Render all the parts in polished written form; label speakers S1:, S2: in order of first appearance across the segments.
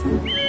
S1: Wrath.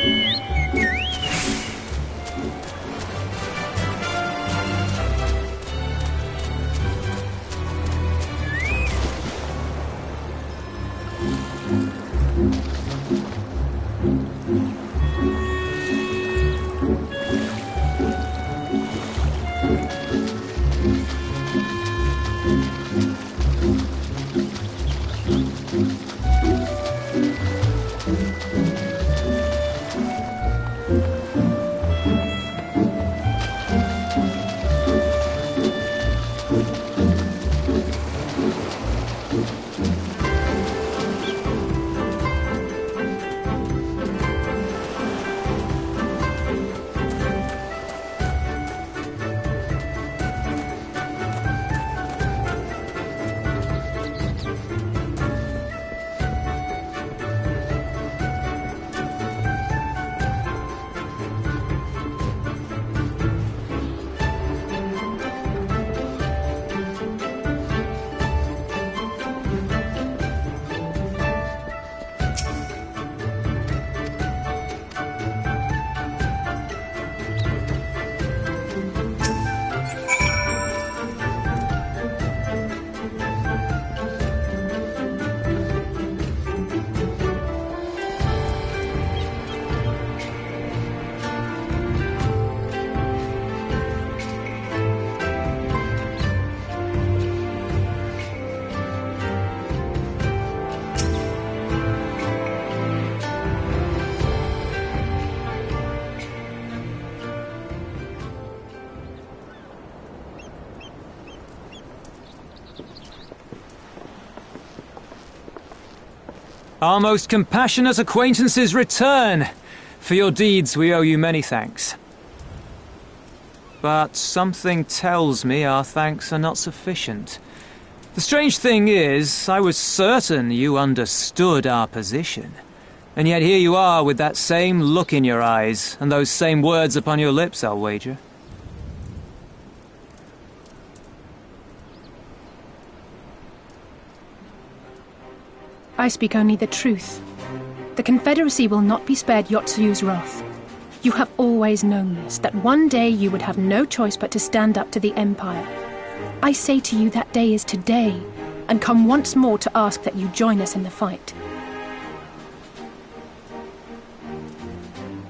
S2: Our most compassionate acquaintances return. For your deeds we owe you many thanks. But something tells me our thanks are not sufficient. The strange thing is, I was certain you understood our position. And yet here you are with that same look in your eyes, and those same words upon your lips, I'll wager.
S1: I speak only the truth. The Confederacy will not be spared Yotsu's wrath. You have always known this, that one day you would have no choice but to stand up to the Empire. I say to you that day is today, and come once more to ask that you join us in the fight.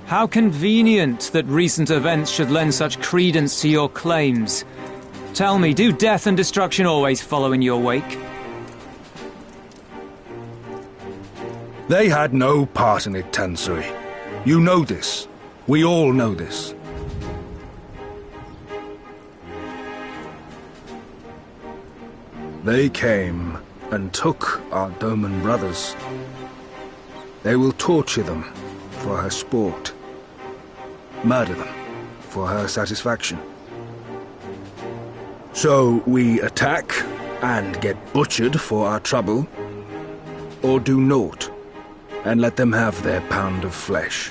S2: How convenient that recent events should lend such credence to your claims. Tell me, do death and destruction always follow in your wake?
S3: They had no part in it, Tansui. You know this. We all know this. They came and took our Doman brothers. They will torture them for her sport. Murder them for her satisfaction. So we attack and get butchered for our trouble, or do naught and let them have their pound of flesh.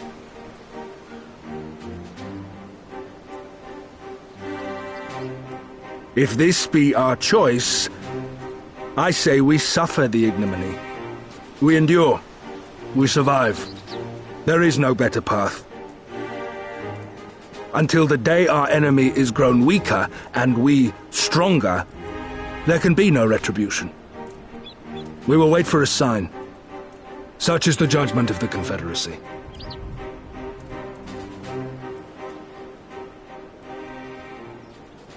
S3: If this be our choice, I say we suffer the ignominy. We endure. We survive. There is no better path. Until the day our enemy is grown weaker and we stronger, there can be no retribution. We will wait for a sign. Such is the judgment of the Confederacy.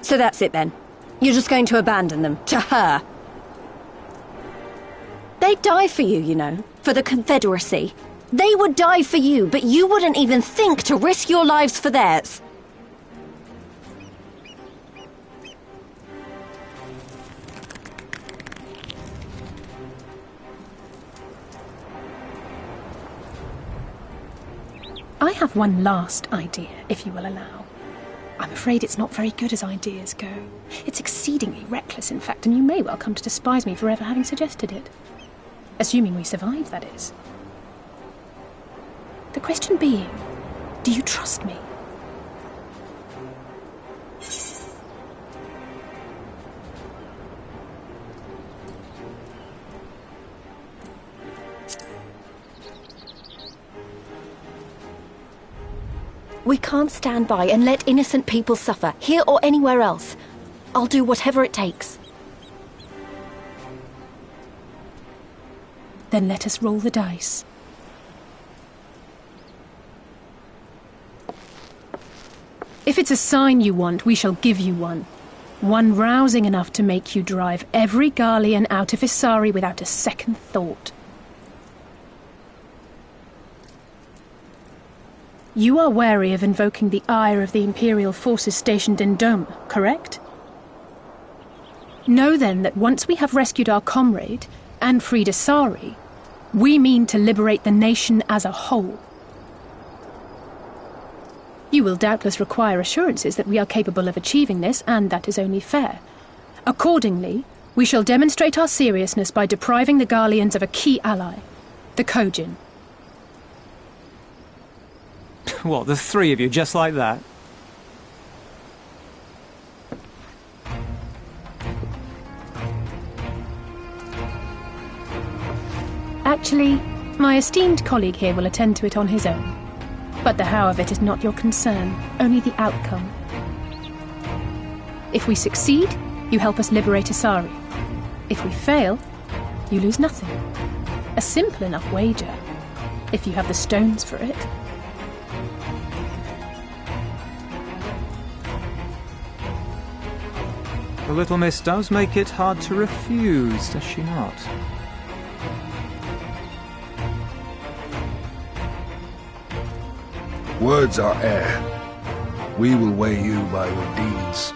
S4: So that's it then. You're just going to abandon them to her. They'd die for you, you know, for the Confederacy. They would die for you, but you wouldn't even think to risk your lives for theirs.
S1: I have one last idea, if you will allow. I'm afraid it's not very good as ideas go. It's exceedingly reckless, in fact, and you may well come to despise me for ever having suggested it. Assuming we survive, that is. The question being, do you trust me?
S4: We can't stand by and let innocent people suffer, here or anywhere else. I'll do whatever it takes.
S1: Then let us roll the dice. If it's a sign you want, we shall give you one. One rousing enough to make you drive every Garlean out of Isari without a second thought. You are wary of invoking the ire of the Imperial forces stationed in Doma, correct? Know then that once we have rescued our comrade, and freed Isari, we mean to liberate the nation as a whole. You will doubtless require assurances that we are capable of achieving this, and that is only fair. Accordingly, we shall demonstrate our seriousness by depriving the Garleans of a key ally, the Kojin.
S2: What, the three of you, just like that?
S1: Actually, my esteemed colleague here will attend to it on his own. But the how of it is not your concern, only the outcome. If we succeed, you help us liberate Isari. If we fail, you lose nothing. A simple enough wager, if you have the stones for it.
S2: The little miss does make it hard to refuse, does she not?
S3: Words are air. We will weigh you by your deeds.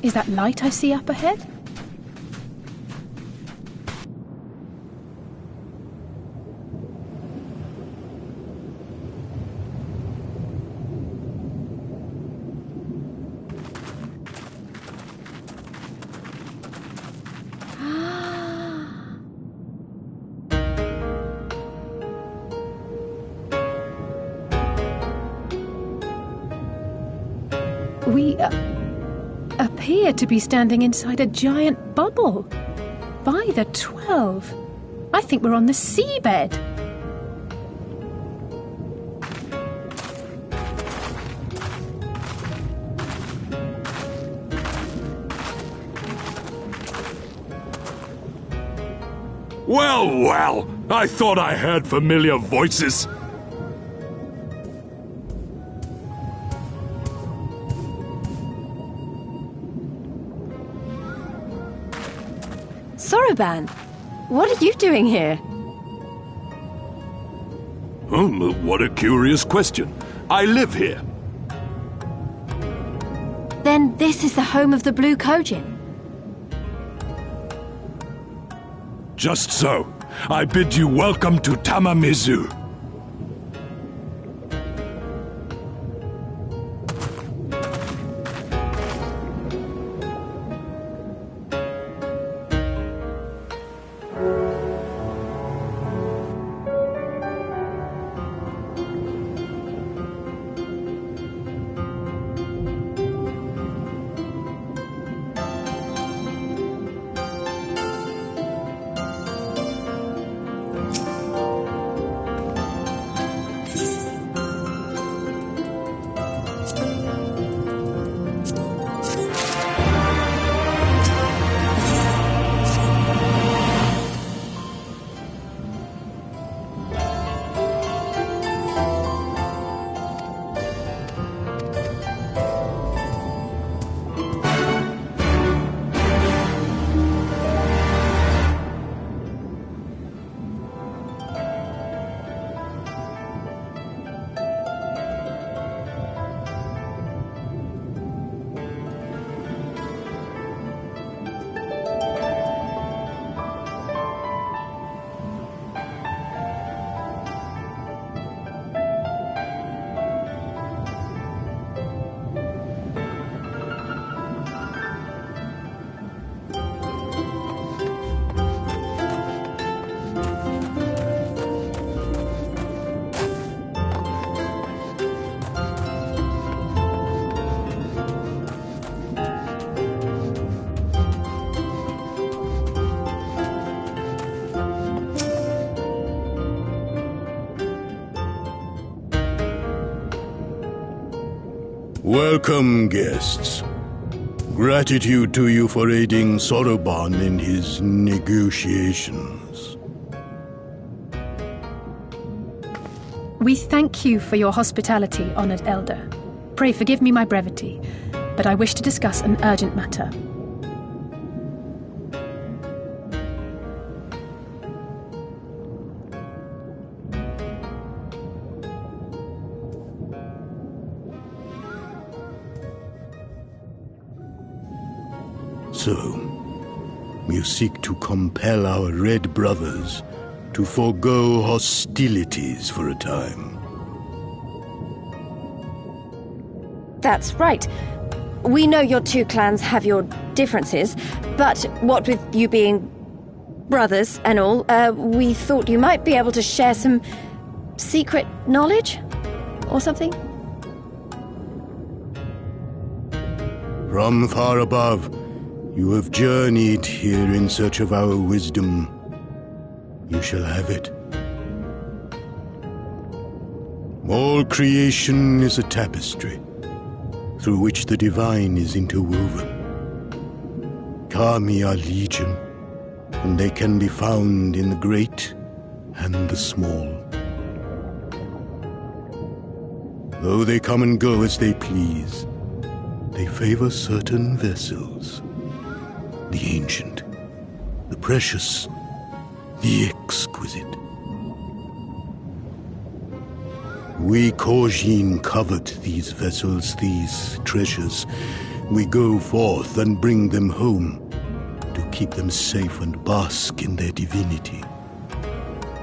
S1: Is that light I see up ahead? We appear to be standing inside a giant bubble. By the 12. I think we're on the seabed.
S5: Well, well, I thought I heard familiar voices.
S4: Soroban, what are you doing here?
S5: What a curious question. I live here.
S4: Then this is the home of the Blue Kojin.
S5: Just so. I bid you welcome to Tamamizu.
S6: Welcome, guests. Gratitude to you for aiding Soroban in his negotiations.
S1: We thank you for your hospitality, honored elder. Pray forgive me my brevity, but I wish to discuss an urgent matter.
S6: So, you seek to compel our Red Brothers to forego hostilities for a time.
S4: That's right. We know your two clans have your differences, but what with you being brothers and all, we thought you might be able to share some secret knowledge or something?
S6: From far above, you have journeyed here in search of our wisdom. You shall have it. All creation is a tapestry, through which the divine is interwoven. Kami are legion, and they can be found in the great and the small. Though they come and go as they please, they favor certain vessels. The ancient, the precious, the exquisite. We Kojin covet these vessels, these treasures, We go forth and bring them home, to keep them safe and bask in their divinity.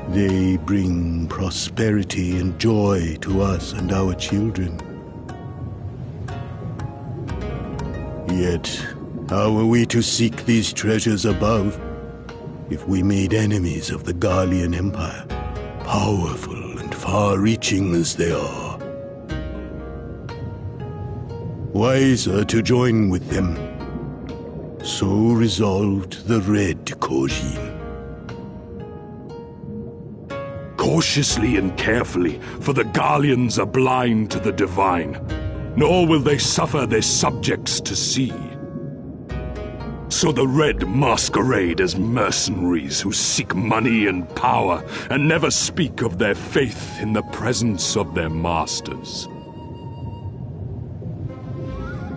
S6: They bring prosperity and joy to us and our children. Yet, how are we to seek these treasures above if we made enemies of the Garlean Empire, powerful and far-reaching as they are? Wiser to join with them. So resolved the Red Kojin.
S5: Cautiously and carefully, for the Garleans are blind to the divine, nor will they suffer their subjects to see. So the Red masquerade as mercenaries who seek money and power and never speak of their faith in the presence of their masters.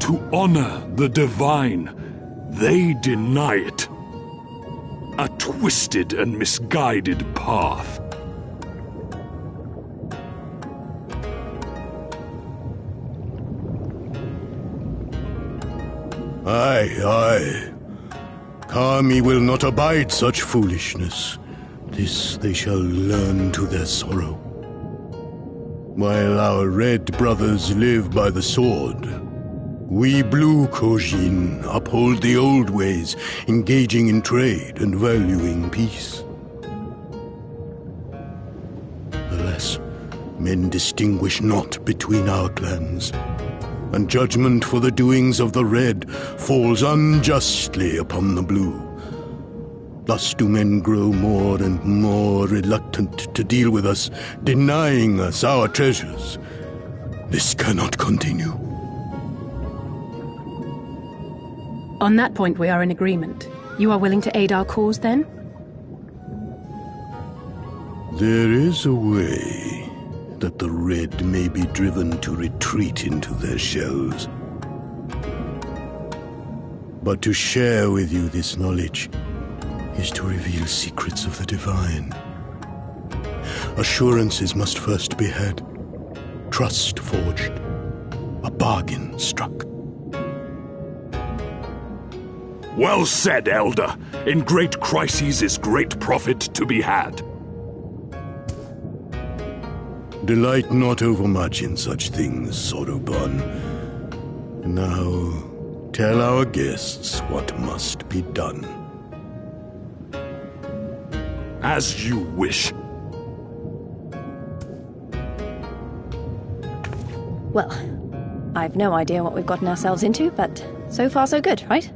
S5: To honor the divine, they deny it. A twisted and misguided path.
S6: Aye. Kami will not abide such foolishness. This they shall learn to their sorrow. While our red brothers live by the sword, we blue Kojin uphold the old ways, engaging in trade and valuing peace. Alas, men distinguish not between our clans, and judgment for the doings of the Red falls unjustly upon the Blue. Thus do men grow more and more reluctant to deal with us, denying us our treasures. This cannot continue.
S1: On that point, we are in agreement. You are willing to aid our cause, then?
S6: There is a way that the Red may be driven to retreat into their shells. But to share with you this knowledge is to reveal secrets of the divine. Assurances must first be had, trust forged, a bargain struck.
S5: Well said, Elder. In great crises is great profit to be had.
S6: Delight not overmuch in such things, Soroban. Now, tell our guests what must be done.
S5: As you wish.
S4: Well, I've no idea what we've gotten ourselves into, but so far so good, right?